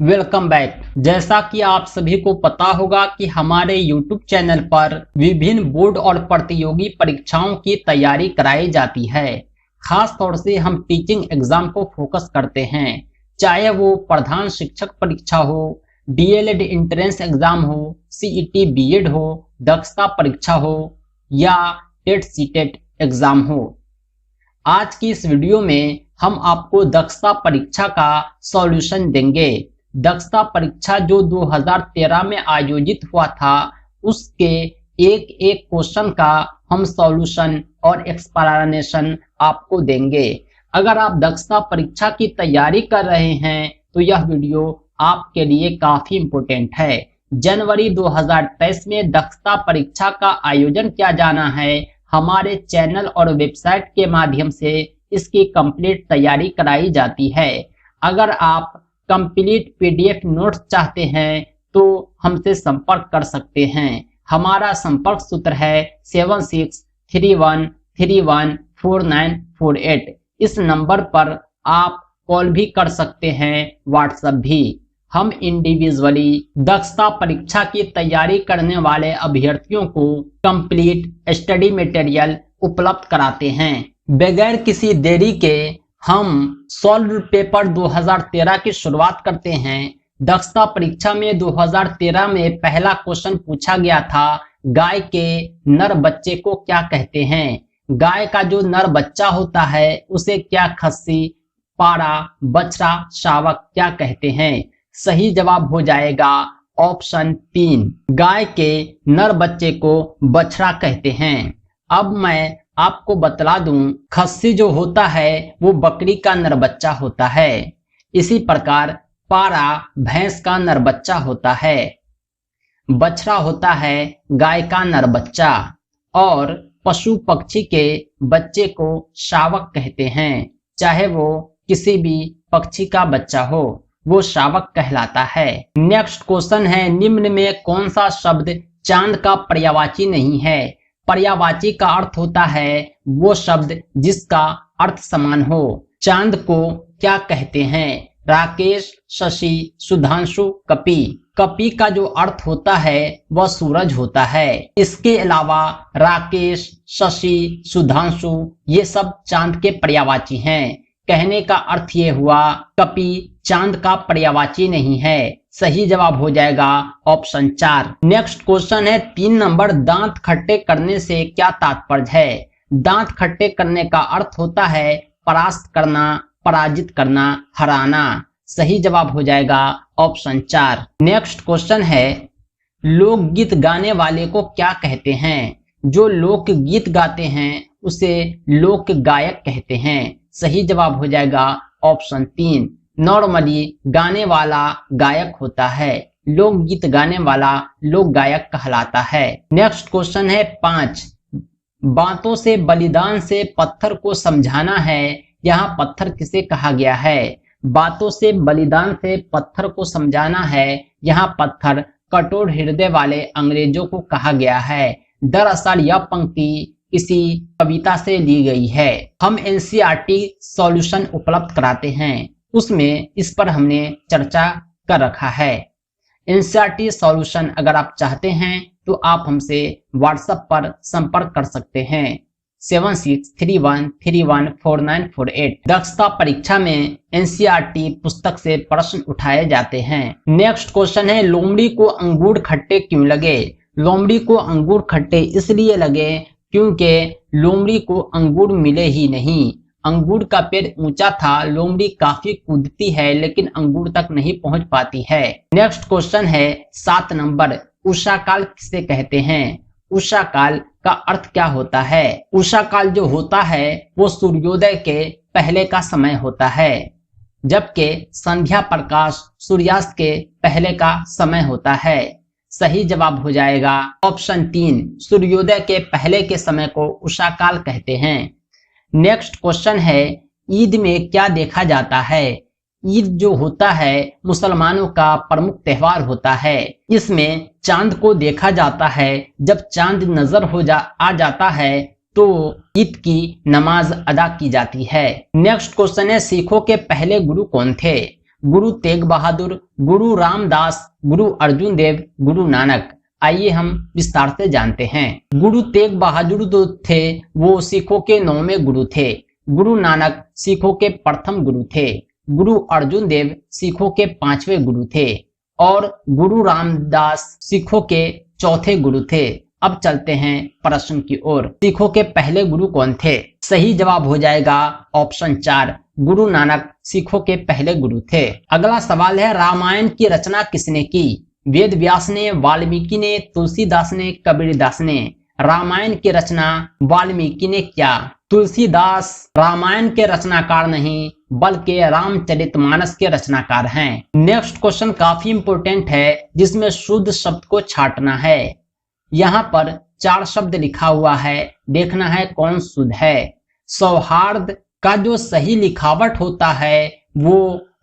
Welcome back. जैसा कि आप सभी को पता होगा कि हमारे YouTube चैनल पर विभिन्न बोर्ड और प्रतियोगी परीक्षाओं की तैयारी कराई जाती है। खास तौर से हम टीचिंग एग्जाम को फोकस करते हैं, चाहे वो प्रधान शिक्षक परीक्षा हो, DLED एंट्रेंस एग्जाम हो, CET BEd हो, दक्षता परीक्षा हो या टेट सीटेट एग्जाम हो। आज की इस वीडियो में हम आपको दक्षता परीक्षा का सॉल्यूशन देंगे। दक्षता परीक्षा जो 2013 में आयोजित हुआ था, उसके एक एक क्वेश्चन का हम सॉल्यूशन और एक्सप्लेनेशन आपको देंगे। अगर आप दक्षता परीक्षा की तैयारी कर रहे हैं तो यह वीडियो आपके लिए काफी इम्पोर्टेंट है। जनवरी 2023 में दक्षता परीक्षा का आयोजन किया जाना है। हमारे चैनल और वेबसाइट के माध्यम से इसकी कंप्लीट तैयारी कराई जाती है। अगर आप कंप्लीट PDF नोट्स चाहते हैं तो हमसे संपर्क कर सकते हैं। हमारा संपर्क सूत्र है 7631314948। इस नंबर पर आप कॉल भी कर सकते हैं, व्हाट्सएप भी। हम इंडिविजुअली दक्षता परीक्षा की तैयारी करने वाले अभ्यर्थियों को कंप्लीट स्टडी मटेरियल उपलब्ध कराते हैं। बगैर किसी देरी के हम सॉल्व पेपर 2013 की शुरुआत करते हैं। दक्षता परीक्षा में 2013 में पहला क्वेश्चन पूछा गया था, गाय के नर बच्चे को क्या कहते हैं। गाय का जो नर बच्चा होता है उसे क्या खस्सी, पाड़ा, बछड़ा, शावक क्या कहते हैं। सही जवाब हो जाएगा ऑप्शन 3, गाय के नर बच्चे को बछड़ा कहते हैं। अब मैं आपको बतला दूं, खस्सी जो होता है वो बकरी का नर बच्चा होता है। इसी प्रकार पारा भैंस का नर बच्चा होता है, बछड़ा होता है गाय का नर बच्चा, और पशु पक्षी के बच्चे को शावक कहते हैं। चाहे वो किसी भी पक्षी का बच्चा हो, वो शावक कहलाता है। नेक्स्ट क्वेश्चन है, निम्न में कौन सा शब्द चांद का पर्यायवाची नहीं है। पर्यायवाची का अर्थ होता है वो शब्द जिसका अर्थ समान हो। चांद को क्या कहते हैं। राकेश, शशि, सुधांशु, कपि। कपि का जो अर्थ होता है वह सूरज होता है। इसके अलावा राकेश, शशि, सुधांशु ये सब चांद के पर्यायवाची हैं। कहने का अर्थ ये हुआ, कपि चांद का पर्यायवाची नहीं है। सही जवाब हो जाएगा ऑप्शन 4। नेक्स्ट क्वेश्चन है 3 नंबर, दांत खट्टे करने से क्या तात्पर्य है। दांत खट्टे करने का अर्थ होता है परास्त करना, पराजित करना, हराना। सही जवाब हो जाएगा ऑप्शन 4। नेक्स्ट क्वेश्चन है, लोकगीत गाने वाले को क्या कहते हैं। जो लोकगीत गाते हैं उसे लोक गायक कहते हैं। सही जवाब हो जाएगा ऑप्शन 3। नॉर्मली गाने वाला गायक होता है, लोकगीत गाने वाला लोक गायक कहलाता है। नेक्स्ट क्वेश्चन है 5, बातों से बलिदान से पत्थर को समझाना है। यहाँ पत्थर किसे कहा गया है। बातों से बलिदान से पत्थर को समझाना है, यहाँ पत्थर कठोर हृदय वाले अंग्रेजों को कहा गया है। दरअसल यह पंक्ति किसी कविता से ली गई है। हम NCERT सॉल्यूशन उपलब्ध कराते हैं, उसमें इस पर हमने चर्चा कर रखा है। NCERT सॉल्यूशन अगर आप चाहते हैं तो आप हमसे व्हाट्सएप पर संपर्क कर सकते हैं 7631314948। दक्षता परीक्षा में NCERT पुस्तक से प्रश्न उठाए जाते हैं। नेक्स्ट क्वेश्चन है, लोमड़ी को अंगूर खट्टे क्यों लगे। लोमड़ी को अंगूर खट्टे इसलिए लगे क्योंकि लोमड़ी को अंगूर मिले ही नहीं। अंगूर का पेड़ ऊंचा था, लोमड़ी काफी कूदती है लेकिन अंगूर तक नहीं पहुंच पाती है। नेक्स्ट क्वेश्चन है 7 नंबर, उषा काल किसे कहते हैं। उषा काल का अर्थ क्या होता है। उषा काल जो होता है वो सूर्योदय के पहले का समय होता है, जबकि संध्या प्रकाश सूर्यास्त के पहले का समय होता है। सही जवाब हो जाएगा ऑप्शन 3, सूर्योदय के पहले के समय को उषा काल कहते हैं। नेक्स्ट क्वेश्चन है, ईद में क्या देखा जाता है। ईद जो होता है मुसलमानों का प्रमुख त्योहार होता है। इसमें चांद को देखा जाता है। जब चांद नजर आ जाता है तो ईद की नमाज अदा की जाती है। नेक्स्ट क्वेश्चन है, सिखों के पहले गुरु कौन थे। गुरु तेग बहादुर, गुरु रामदास, गुरु अर्जुन देव, गुरु नानक। आइए हम विस्तार से जानते हैं। गुरु तेग बहादुर जो थे वो सिखों के 9वें गुरु थे। गुरु नानक सिखों के प्रथम गुरु थे। गुरु अर्जुन देव सिखों के 5वें गुरु थे और गुरु रामदास सिखों के 4थे गुरु थे। अब चलते हैं प्रश्न की ओर। सिखों के पहले गुरु कौन थे? सही जवाब हो जाएगा ऑप्शन 4, गुरु नानक सिखों के पहले गुरु थे। अगला सवाल है, रामायण की रचना किसने की? वेद व्यास ने, वाल्मीकि ने, तुलसीदास ने, कबीरदास ने। रामायण की रचना वाल्मीकि ने किया। तुलसीदास रामायण के रचनाकार नहीं बल्कि रामचरितमानस के रचनाकार हैं। नेक्स्ट क्वेश्चन काफी इंपोर्टेंट है जिसमें शुद्ध शब्द को छांटना है। यहाँ पर 4 शब्द लिखा हुआ है, देखना है कौन शुद्ध है। सौहार्द का जो सही लिखावट होता है वो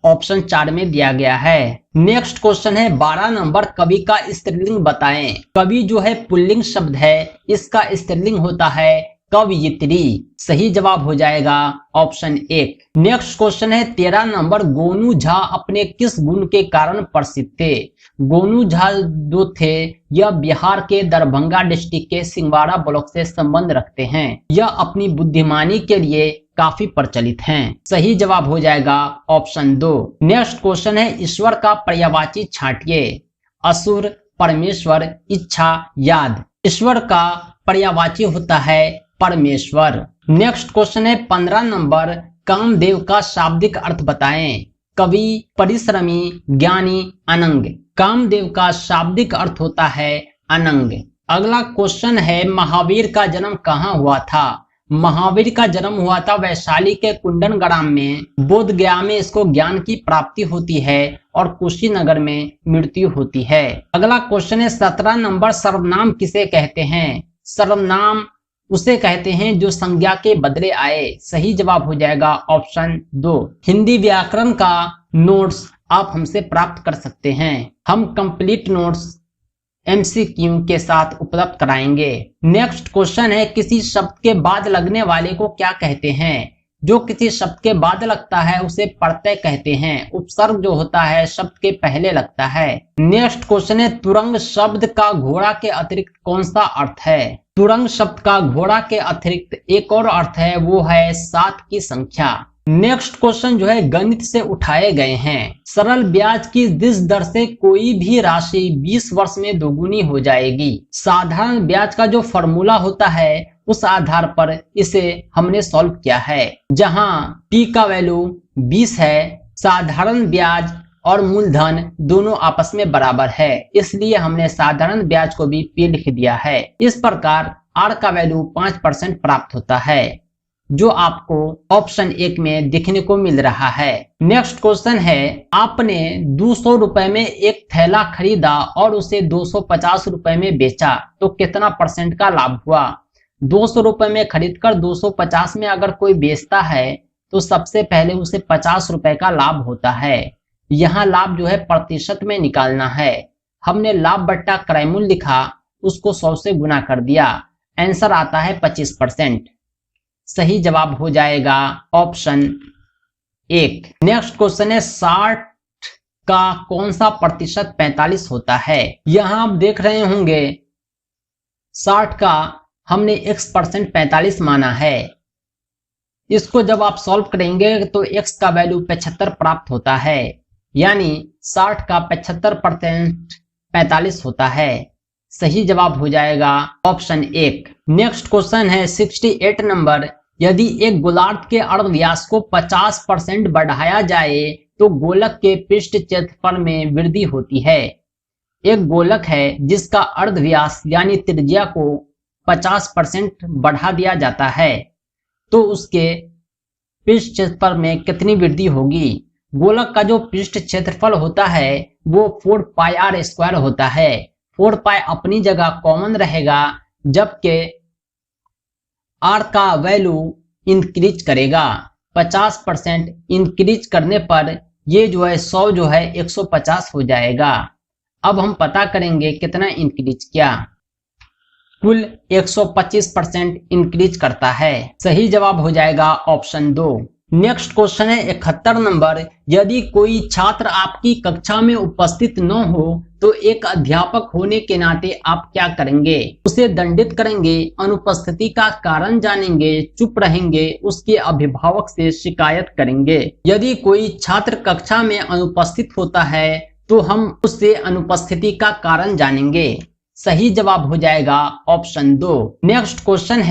ऑप्शन 4 में दिया गया है। नेक्स्ट क्वेश्चन है 12 नंबर, कवि का स्त्रीलिंग बताएं। कवि जो है पुल्लिंग शब्द है, इसका स्त्रीलिंग होता है कवयित्री। सही जवाब हो जाएगा ऑप्शन 1। नेक्स्ट क्वेश्चन है 13 नंबर, गोनू झा अपने किस गुण के कारण प्रसिद्ध थे? गोनू झा जो थे यह बिहार के दरभंगा डिस्ट्रिक्ट के सिंहवाड़ा ब्लॉक से संबंध रखते हैं। यह अपनी बुद्धिमानी के लिए काफी प्रचलित हैं। सही जवाब हो जाएगा ऑप्शन 2। नेक्स्ट क्वेश्चन है ईश्वर का पर्यायवाची छांटिए। असुर, परमेश्वर, इच्छा, याद। ईश्वर का पर्यायवाची होता है परमेश्वर। नेक्स्ट क्वेश्चन है 15 नंबर, कामदेव का शाब्दिक अर्थ बताएं। कवि, परिश्रमी, ज्ञानी, अनंग। कामदेव का शाब्दिक अर्थ होता है अनंग। अगला क्वेश्चन है महावीर का जन्म कहाँ हुआ था? महावीर का जन्म हुआ था वैशाली के कुंडन ग्राम में। बोध गया में इसको ज्ञान की प्राप्ति होती है और कुशीनगर में मृत्यु होती है। अगला क्वेश्चन है 17 नंबर, सर्वनाम किसे कहते हैं? सर्वनाम उसे कहते हैं जो संज्ञा के बदले आए। सही जवाब हो जाएगा ऑप्शन 2। हिंदी व्याकरण का नोट्स आप हमसे प्राप्त कर सकते हैं। हम कंप्लीट नोट्स MCQ के साथ उपलब्ध कराएंगे। नेक्स्ट क्वेश्चन है किसी शब्द के बाद लगने वाले को क्या कहते हैं? जो किसी शब्द के बाद लगता है उसे प्रत्यय कहते हैं। उपसर्ग जो होता है शब्द के पहले लगता है। नेक्स्ट क्वेश्चन है तुरंग शब्द का घोड़ा के अतिरिक्त कौन सा अर्थ है? तुरंग शब्द का घोड़ा के अतिरिक्त एक और अर्थ है, वो है 7 की संख्या। नेक्स्ट क्वेश्चन जो है गणित से उठाए गए हैं। सरल ब्याज की जिस दर से कोई भी राशि 20 वर्ष में दोगुनी हो जाएगी। साधारण ब्याज का जो फॉर्मूला होता है उस आधार पर इसे हमने सॉल्व किया है। जहां p का वैल्यू 20 है, साधारण ब्याज और मूलधन दोनों आपस में बराबर है, इसलिए हमने साधारण ब्याज को भी p लिख दिया है। इस प्रकार r का वैल्यू 5% प्राप्त होता है, जो आपको ऑप्शन 1 में देखने को मिल रहा है। नेक्स्ट क्वेश्चन है आपने 200 रुपए में एक थैला खरीदा और उसे 250 रुपए में बेचा तो कितना % का लाभ हुआ? 200 रुपए में खरीदकर 250 में अगर कोई बेचता है तो सबसे पहले उसे 50 रुपए का लाभ होता है। यहाँ लाभ जो है प्रतिशत में निकालना है। हमने लाभ बट्टा क्रय मूल्य लिखा, उसको 100 से गुना कर दिया, आंसर आता है 25%। सही जवाब हो जाएगा ऑप्शन 1। नेक्स्ट क्वेश्चन है 60 का कौन सा प्रतिशत 45 होता है? यहां आप देख रहे होंगे 60 का हमने x% 45 माना है। इसको जब आप सॉल्व करेंगे तो x का वैल्यू 75 प्राप्त होता है, यानी 60 का 75% 45 होता है। सही जवाब हो जाएगा ऑप्शन 1। नेक्स्ट क्वेश्चन है 68 नंबर, यदि एक गोलार्ध के अर्धव्यास को 50% बढ़ाया जाए तो गोलक के पृष्ठ क्षेत्रफल में वृद्धि होती है। एक गोलक है जिसका अर्धव्यास यानी त्रिज्या को 50% बढ़ा दिया जाता है तो उसके पृष्ठ क्षेत्रफल में कितनी वृद्धि होगी? गोलक का जो पृष्ठ क्षेत्रफल होता है वो 4πr² होता है। 4π अपनी जगह कॉमन रहेगा, जबकि r का वैल्यू इंक्रीज करेगा। 50% इंक्रीज करने पर ये जो है 100 जो है 150 हो जाएगा। अब हम पता करेंगे कितना इंक्रीज किया। कुल 125% इंक्रीज करता है। सही जवाब हो जाएगा ऑप्शन 2। नेक्स्ट क्वेश्चन है 71 नंबर, यदि कोई छात्र आपकी कक्षा में उपस्थित न हो तो एक अध्यापक होने के नाते आप क्या करेंगे? उसे दंडित करेंगे, अनुपस्थिति का कारण जानेंगे, चुप रहेंगे, उसके अभिभावक से शिकायत करेंगे? यदि कोई छात्र कक्षा में अनुपस्थित होता है तो हम उससे अनुपस्थिति का कारण जानेंगे। सही जवाब हो जाएगा ऑप्शन 2। नेक्स्ट क्वेश्चन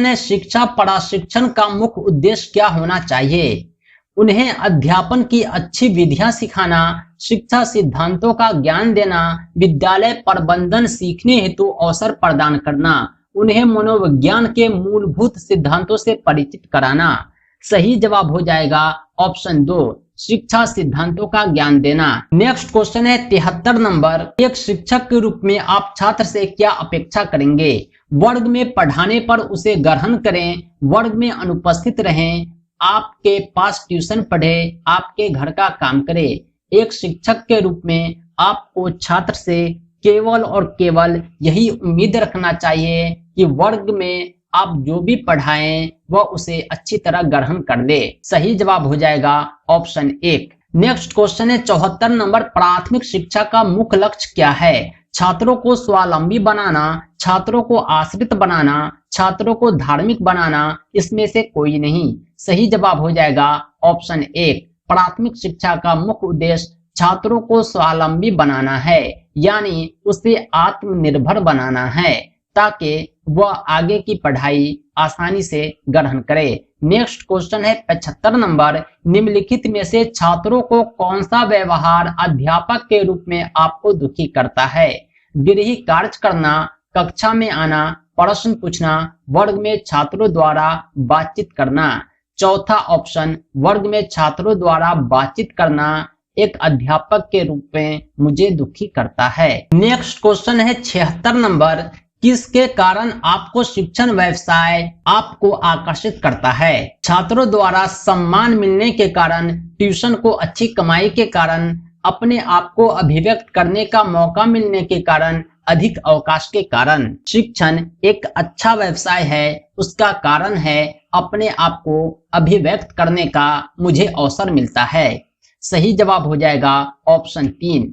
है शिक्षा प्रशिक्षण का मुख्य उद्देश्य क्या होना चाहिए? उन्हें अध्यापन की अच्छी विधियां सिखाना, शिक्षा सिद्धांतों का ज्ञान देना, विद्यालय प्रबंधन सीखने हेतु अवसर प्रदान करना, उन्हें मनोविज्ञान के मूलभूत सिद्धांतों से परिचित कराना। सही जवाब हो जाएगा ऑप्शन 2, शिक्षा सिद्धांतों का ज्ञान देना। नेक्स्ट क्वेश्चन है 73 नंबर, एक शिक्षक के रूप में आप छात्र से क्या अपेक्षा करेंगे? वर्ग में पढ़ाने पर उसे ग्रहण करें, वर्ग में अनुपस्थित रहें, आपके पास ट्यूशन पढ़े, आपके घर का काम करे। एक शिक्षक के रूप में आपको छात्र से केवल और केवल यही उम्मीद रखना चाहिए कि वर्ग में आप जो भी पढ़ाएं वह उसे अच्छी तरह ग्रहण कर ले। सही जवाब हो जाएगा ऑप्शन 1। नेक्स्ट क्वेश्चन है 74 नंबर, प्राथमिक शिक्षा का मुख्य लक्ष्य क्या है? छात्रों को स्वावलंबी बनाना, छात्रों को आश्रित बनाना, छात्रों को धार्मिक बनाना, इसमें से कोई नहीं। सही जवाब हो जाएगा ऑप्शन 1। प्राथमिक शिक्षा का मुख्य उद्देश्य छात्रों को स्वावलंबी बनाना है, यानी उसे आत्मनिर्भर बनाना है ताकि वह आगे की पढ़ाई आसानी से ग्रहण करे। नेक्स्ट क्वेश्चन है 75 नंबर, निम्नलिखित में से छात्रों को कौन सा व्यवहार अध्यापक के रूप में आपको दुखी करता है? गृह कार्य करना, कक्षा में आना, प्रश्न पूछना, वर्ग में छात्रों द्वारा बातचीत करना। चौथा ऑप्शन, वर्ग में छात्रों द्वारा बातचीत करना एक अध्यापक के रूप में मुझे दुखी करता है। नेक्स्ट क्वेश्चन है 76 नंबर, किसके कारण आपको शिक्षण व्यवसाय आपको आकर्षित करता है? छात्रों द्वारा सम्मान मिलने के कारण, ट्यूशन को अच्छी कमाई के कारण, अपने आप को अभिव्यक्त करने का मौका मिलने के कारण, अधिक अवकाश के कारण। शिक्षण एक अच्छा व्यवसाय है, उसका कारण है अपने आप को अभिव्यक्त करने का मुझे अवसर मिलता है। सही जवाब हो जाएगा ऑप्शन 3।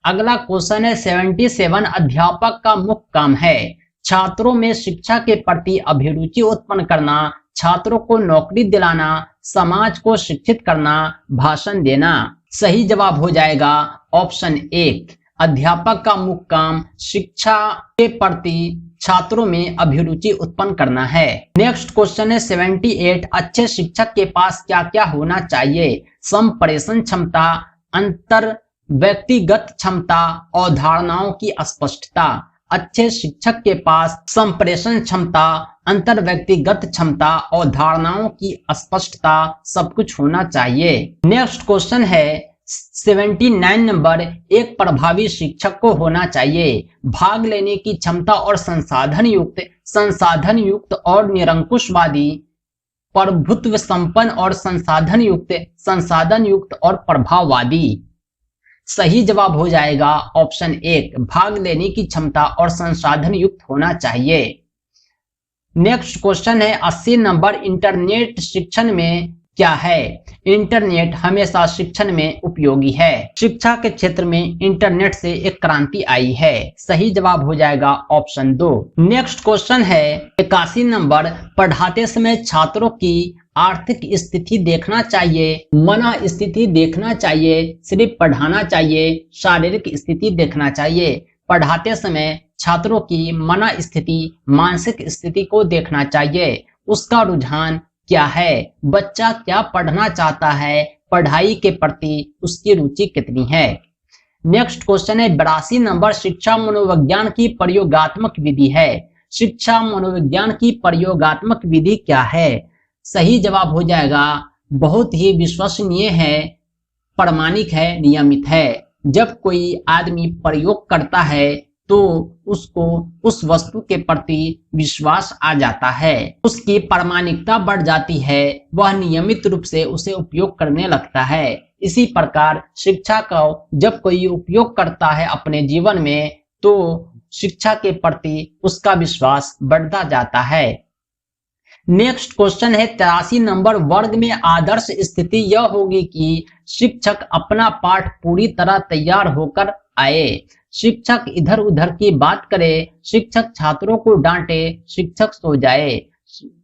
अगला क्वेश्चन है 77, अध्यापक का मुख्य काम है छात्रों में शिक्षा के प्रति अभिरुचि उत्पन्न करना, छात्रों को नौकरी दिलाना, समाज को शिक्षित करना, भाषण देना। सही जवाब हो जाएगा ऑप्शन 1। अध्यापक का मुख्य काम शिक्षा के प्रति छात्रों में अभिरुचि उत्पन्न करना है। नेक्स्ट क्वेश्चन है 78, अच्छे शिक्षक के पास क्या क्या होना चाहिए? संप्रेषण क्षमता, अंतर व्यक्तिगत क्षमता, अवधारणाओं की स्पष्टता। अच्छे शिक्षक के पास संप्रेषण क्षमता, अंतर व्यक्तिगत क्षमता, अवधारणाओं की स्पष्टता सब कुछ होना चाहिए। नेक्स्ट क्वेश्चन है 79 नंबर, एक प्रभावी शिक्षक को होना चाहिए भाग लेने की क्षमता और संसाधन युक्त और निरंकुशवादी, प्रभुत्व संपन्न और संसाधन युक्त और प्रभाववादी। सही जवाब हो जाएगा ऑप्शन 1, भाग लेने की क्षमता और संसाधन युक्त होना चाहिए। नेक्स्ट क्वेश्चन है 80 नंबर, इंटरनेट शिक्षण में क्या है? इंटरनेट हमेशा शिक्षण में उपयोगी है। शिक्षा के क्षेत्र में इंटरनेट से एक क्रांति आई है। सही जवाब हो जाएगा ऑप्शन 2। नेक्स्ट क्वेश्चन है 81 नंबर, पढ़ाते समय छात्रों की आर्थिक स्थिति देखना चाहिए, मन स्थिति देखना चाहिए, सिर्फ पढ़ाना चाहिए, शारीरिक स्थिति देखना चाहिए? पढ़ाते समय छात्रों की मन स्थिति, मानसिक स्थिति को देखना चाहिए। उसका रुझान क्या है, बच्चा क्या पढ़ना चाहता है, पढ़ाई के प्रति उसकी रुचि कितनी है। नेक्स्ट क्वेश्चन है 82 नंबर, शिक्षा मनोविज्ञान की प्रयोगात्मक विधि है। शिक्षा मनोविज्ञान की प्रयोगात्मक विधि क्या है? सही जवाब हो जाएगा बहुत ही विश्वसनीय है, प्रामाणिक है, नियमित है। जब कोई आदमी प्रयोग करता है तो उसको उस वस्तु के प्रति विश्वास आ जाता है, उसकी प्रामाणिकता बढ़ जाती है, वह नियमित रूप से उसे उपयोग करने लगता है। इसी प्रकार शिक्षा का जब कोई उपयोग करता है अपने जीवन में तो शिक्षा के प्रति उसका विश्वास बढ़ता जाता है। नेक्स्ट क्वेश्चन है 83 नंबर, वर्ग में आदर्श स्थिति यह होगी कि शिक्षक अपना पाठ पूरी तरह तैयार होकर आए, शिक्षक इधर उधर की बात करे, शिक्षक छात्रों को डांटे, शिक्षक सो जाए।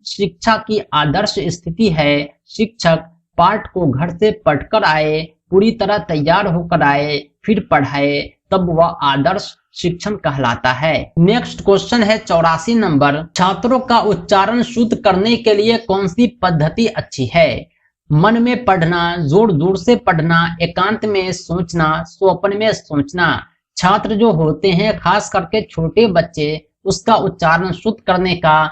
शिक्षा की आदर्श स्थिति है शिक्षक पाठ को घर से पढ़कर आए, पूरी तरह तैयार होकर आए, फिर पढ़ाए, तब वह आदर्श शिक्षण कहलाता है। नेक्स्ट क्वेश्चन है 84 नंबर, छात्रों का उच्चारण शुद्ध करने के लिए कौन सी पद्धति अच्छी है? मन में पढ़ना, जोर जोर से पढ़ना, एकांत में सोचना, स्वप्न में सोचना। छात्र जो होते हैं, खास करके छोटे बच्चे, उसका उच्चारण शुद्ध करने का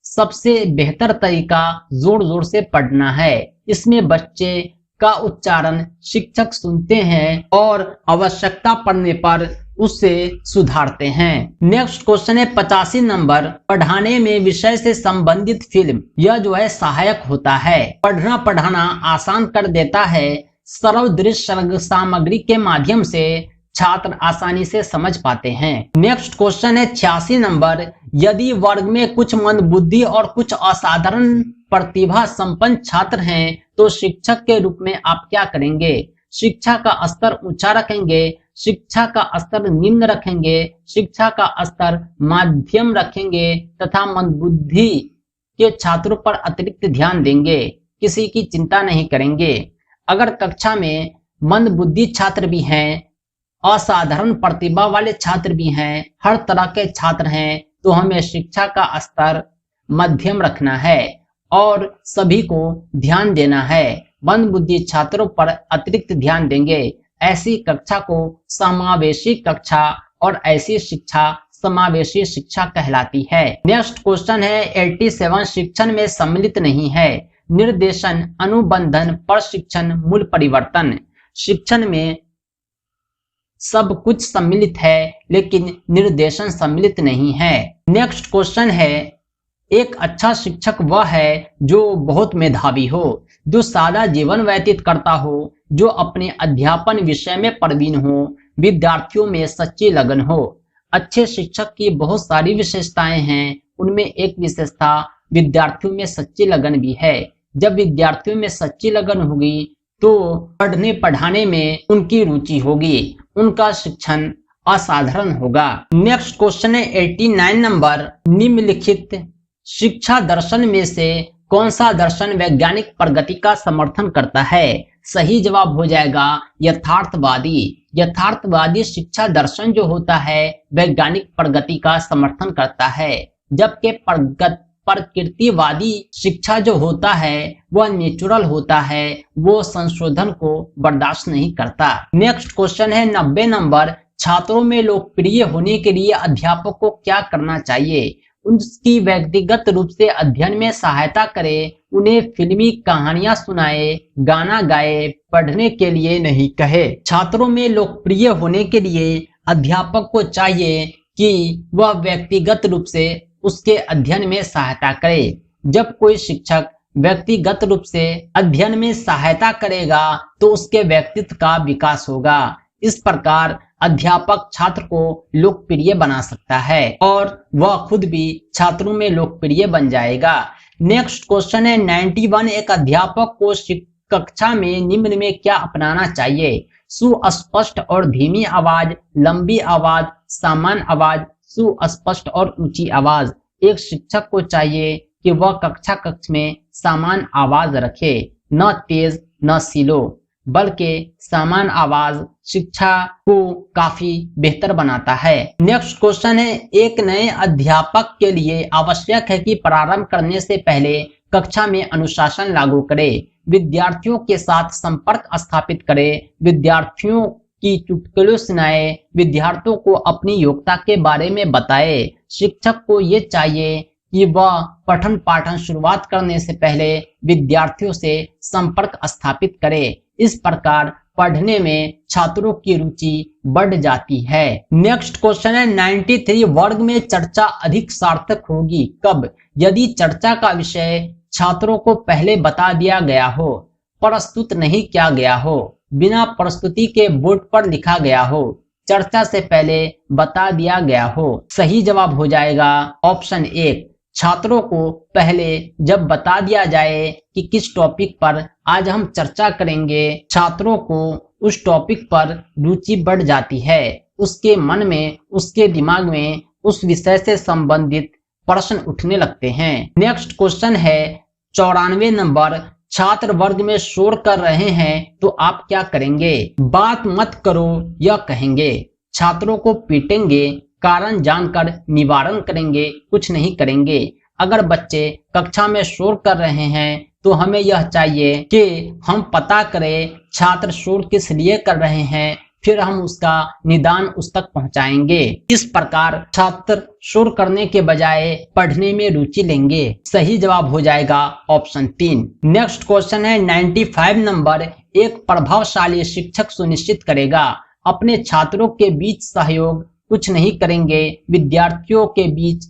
सबसे बेहतर तरीका जोर जोर से पढ़ना है। इसमें बच्चे का उच्चारण शिक्षक सुनते हैं और आवश्यकता पड़ने पर उससे सुधारते हैं। नेक्स्ट क्वेश्चन है 85 नंबर, पढ़ाने में विषय से संबंधित फिल्म यह जो है सहायक होता है, पढ़ना पढ़ाना आसान कर देता है। सरल दृश्य सामग्री के माध्यम से छात्र आसानी से समझ पाते हैं। नेक्स्ट क्वेश्चन है 86 नंबर, यदि वर्ग में कुछ मंदबुद्धि और कुछ असाधारण प्रतिभा संपन्न छात्र हैं तो शिक्षक के रूप में आप क्या करेंगे? शिक्षा का स्तर ऊंचा रखेंगे, शिक्षा का स्तर निम्न रखेंगे, शिक्षा का स्तर माध्यम रखेंगे तथा मंदबुद्धि के छात्रों पर अतिरिक्त ध्यान देंगे, किसी की चिंता नहीं करेंगे। अगर कक्षा में मंदबुद्धि छात्र भी हैं, असाधारण प्रतिभा वाले छात्र भी हैं, हर तरह के छात्र हैं, तो हमें शिक्षा का स्तर मध्यम रखना है और सभी को ध्यान देना है। मंदबुद्धि छात्रों पर अतिरिक्त ध्यान देंगे। ऐसी कक्षा को समावेशी कक्षा और ऐसी शिक्षा समावेशी शिक्षा कहलाती है। नेक्स्ट क्वेश्चन है 87, शिक्षण में सम्मिलित नहीं है, निर्देशन, अनुबंधन, प्रशिक्षण, मूल परिवर्तन। शिक्षण में सब कुछ सम्मिलित है लेकिन निर्देशन सम्मिलित नहीं है। नेक्स्ट क्वेश्चन है, एक अच्छा शिक्षक वह है जो बहुत मेधावी हो, जो सादा जीवन व्यतीत करता हो, जो अपने अध्यापन विषय में प्रवीण हो, विद्यार्थियों में सच्ची लगन हो। अच्छे शिक्षक की बहुत सारी विशेषताएं हैं, उनमें एक विशेषता विद्यार्थियों में सच्ची लगन भी है। जब विद्यार्थियों में सच्ची लगन होगी तो पढ़ने पढ़ाने में उनकी रुचि होगी, उनका शिक्षण असाधारण होगा। नेक्स्ट क्वेश्चन है 89 नंबर, निम्नलिखित शिक्षा दर्शन में से कौन सा दर्शन वैज्ञानिक प्रगति का समर्थन करता है? सही जवाब हो जाएगा यथार्थवादी। यथार्थवादी शिक्षा दर्शन जो होता है वैज्ञानिक प्रगति का समर्थन करता है, जबकि प्रकृतिवादी शिक्षा जो होता है वह नेचुरल होता है, वो संशोधन को बर्दाश्त नहीं करता। नेक्स्ट क्वेश्चन है 90 नंबर, छात्रों में लोकप्रिय होने के लिए अध्यापक को क्या करना चाहिए? उनकी व्यक्तिगत रूप से अध्ययन में सहायता करे, उन्हें फिल्मी कहानियां सुनाए, गाना गाए, पढ़ने के लिए नहीं कहे। छात्रों में लोकप्रिय होने के लिए अध्यापक को चाहिए कि वह व्यक्तिगत रूप से उसके अध्ययन में सहायता करे। जब कोई शिक्षक व्यक्तिगत रूप से अध्ययन में सहायता करेगा तो उसके व्यक्तित्व का विकास होगा। इस प्रकार अध्यापक छात्र को लोकप्रिय बना सकता है और वह खुद भी छात्रों में लोकप्रिय बन जाएगा। नेक्स्ट क्वेश्चन है 91, एक अध्यापक को कक्षा में निम्न में क्या अपनाना चाहिए? सुस्पष्ट और धीमी आवाज, लंबी आवाज, सामान्य आवाज, सुस्पष्ट और ऊंची आवाज। एक शिक्षक को चाहिए कि वह कक्ष में सामान्य आवाज रखे, न तेज न स्लो, बल्कि सामान्य आवाज शिक्षा को काफी बेहतर बनाता है। नेक्स्ट क्वेश्चन है, एक नए अध्यापक के लिए आवश्यक है कि प्रारंभ करने से पहले कक्षा में अनुशासन लागू करे, विद्यार्थियों के साथ संपर्क स्थापित करे, विद्यार्थियों की चुटकुले सुनाए, विद्यार्थियों को अपनी योग्यता के बारे में बताए। शिक्षक को ये चाहिए कि वह पठन पाठन शुरुआत करने से पहले विद्यार्थियों से संपर्क स्थापित करे। इस प्रकार पढ़ने में छात्रों की रुचि बढ़ जाती है। नेक्स्ट क्वेश्चन है 93, वर्ग में चर्चा अधिक सार्थक होगी कब? यदि चर्चा का विषय छात्रों को पहले बता दिया गया हो, प्रस्तुत नहीं किया गया हो, बिना प्रस्तुति के बोर्ड पर लिखा गया हो, चर्चा से पहले बता दिया गया हो। सही जवाब हो जाएगा ऑप्शन 1, छात्रों को पहले जब बता दिया जाए कि किस टॉपिक पर आज हम चर्चा करेंगे, छात्रों को उस टॉपिक पर रुचि बढ़ जाती है। उसके मन में, उसके दिमाग में उस विषय से संबंधित प्रश्न उठने लगते हैं। नेक्स्ट क्वेश्चन है 94 नंबर, छात्र वर्ग में शोर कर रहे हैं तो आप क्या करेंगे? बात मत करो यह कहेंगे, छात्रों को पीटेंगे, कारण जानकर निवारण करेंगे, कुछ नहीं करेंगे। अगर बच्चे कक्षा में शोर कर रहे हैं तो हमें यह चाहिए कि हम पता करें छात्र शोर किस लिए कर रहे हैं, फिर हम उसका निदान उस तक पहुंचाएंगे। इस प्रकार छात्र शोर करने के बजाय पढ़ने में रुचि लेंगे। सही जवाब हो जाएगा ऑप्शन 3। नेक्स्ट क्वेश्चन है 95 नंबर, एक प्रभावशाली शिक्षक सुनिश्चित करेगा अपने छात्रों के बीच सहयोग, कुछ नहीं करेंगे विद्यार्थियों के बीच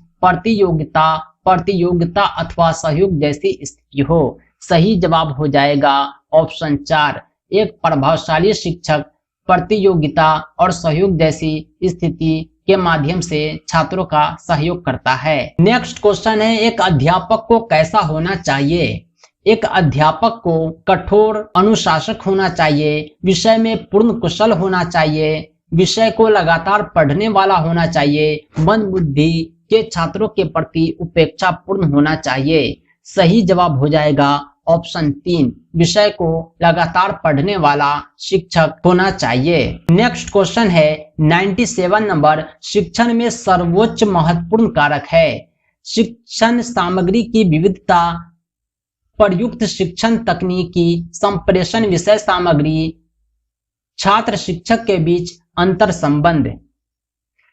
प्रतियोगिता अथवा सहयोग जैसी स्थिति हो। सही जवाब हो जाएगा ऑप्शन 4। एक प्रभावशाली शिक्षक प्रतियोगिता और सहयोग जैसी स्थिति के माध्यम से छात्रों का सहयोग करता है। नेक्स्ट क्वेश्चन है, एक अध्यापक को कैसा होना चाहिए? एक अध्यापक को कठोर अनुशासक होना चाहिए, विषय में पूर्ण कुशल होना चाहिए, विषय को लगातार पढ़ने वाला होना चाहिए, मंद बुद्धि के छात्रों के प्रति उपेक्षा पूर्ण होना चाहिए। सही जवाब हो जाएगा ऑप्शन 3, विषय को लगातार पढ़ने वाला शिक्षक होना चाहिए। नेक्स्ट क्वेश्चन है 97 नंबर, शिक्षण में सर्वोच्च महत्वपूर्ण कारक है। शिक्षण सामग्री की विविधता, प्रयुक्त शिक्षण तकनीकी, संप्रेषण विषय सामग्री, छात्र शिक्षक के बीच अंतर संबंध।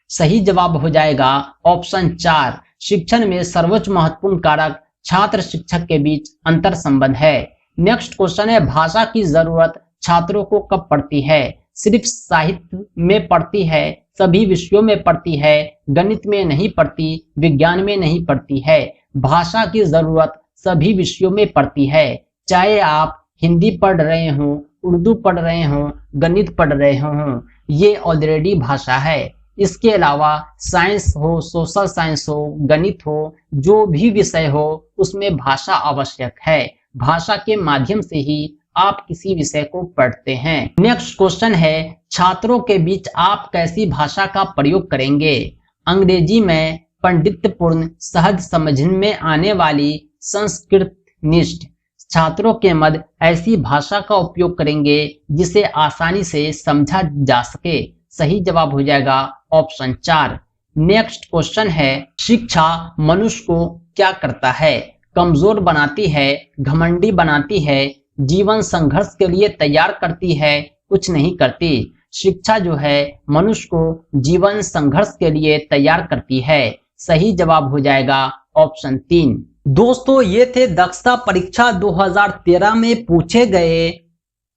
सही जवाब हो जाएगा ऑप्शन 4, शिक्षण में सर्वोच्च महत्वपूर्ण कारक छात्र शिक्षक के बीच अंतर संबंध है। नेक्स्ट क्वेश्चन है, भाषा की जरूरत छात्रों को कब पड़ती है? सिर्फ साहित्य में पड़ती है, सभी विषयों में पड़ती है, गणित में नहीं पड़ती, विज्ञान में नहीं पड़ती है। भाषा की जरूरत सभी विषयों में पड़ती है, चाहे आप हिंदी पढ़ रहे हो, उर्दू पढ़ रहे हो, गणित पढ़ रहे हो, ये ऑलरेडी भाषा है। इसके अलावा साइंस हो, सोशल साइंस हो, गणित हो, जो भी विषय हो उसमें भाषा आवश्यक है। भाषा के माध्यम से ही आप किसी विषय को पढ़ते हैं। नेक्स्ट क्वेश्चन है, छात्रों के बीच आप कैसी भाषा का प्रयोग करेंगे? अंग्रेजी में पंडितपूर्ण, सहज समझ में आने वाली, संस्कृत निष्ठ। छात्रों के मध्य ऐसी भाषा का उपयोग करेंगे जिसे आसानी से समझा जा सके। सही जवाब हो जाएगा ऑप्शन 4। नेक्स्ट क्वेश्चन है, शिक्षा मनुष्य को क्या करता है? कमजोर बनाती है, घमंडी बनाती है, जीवन संघर्ष के लिए तैयार करती है, कुछ नहीं करती। शिक्षा जो है मनुष्य को जीवन संघर्ष के लिए तैयार करती है। सही जवाब हो जाएगा ऑप्शन 3। दोस्तों, ये थे दक्षता परीक्षा 2013 में पूछे गए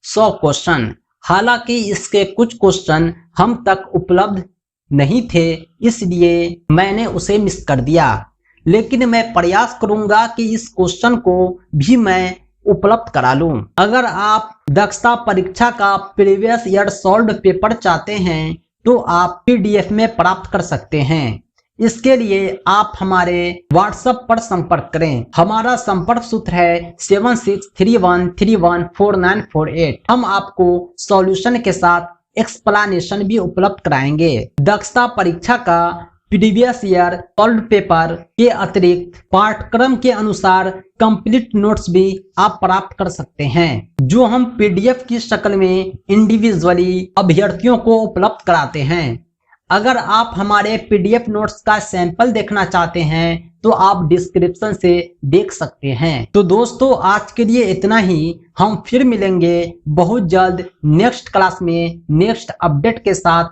100 क्वेश्चन। हालांकि इसके कुछ क्वेश्चन हम तक उपलब्ध नहीं थे, इसलिए मैंने उसे मिस कर दिया, लेकिन मैं प्रयास करूंगा कि इस क्वेश्चन को भी मैं उपलब्ध करा लूं। अगर आप दक्षता परीक्षा का प्रीवियस ईयर सॉल्व्ड पेपर चाहते हैं तो आप PDF में प्राप्त कर सकते हैं। इसके लिए आप हमारे व्हाट्सएप पर संपर्क करें। हमारा संपर्क सूत्र है 7631314948। हम आपको सॉल्यूशन के साथ एक्सप्लेनेशन भी उपलब्ध कराएंगे। दक्षता परीक्षा का प्रीवियस ईयर सॉल्व्ड पेपर के अतिरिक्त पाठ्यक्रम के अनुसार कंप्लीट नोट्स भी आप प्राप्त कर सकते हैं, जो हम PDF की शक्ल में इंडिविजुअली अभ्यर्थियों को उपलब्ध कराते हैं। अगर आप हमारे PDF नोट्स का सैंपल देखना चाहते हैं तो आप डिस्क्रिप्शन से देख सकते हैं। तो दोस्तों, आज के लिए इतना ही। हम फिर मिलेंगे बहुत जल्द नेक्स्ट क्लास में नेक्स्ट अपडेट के साथ।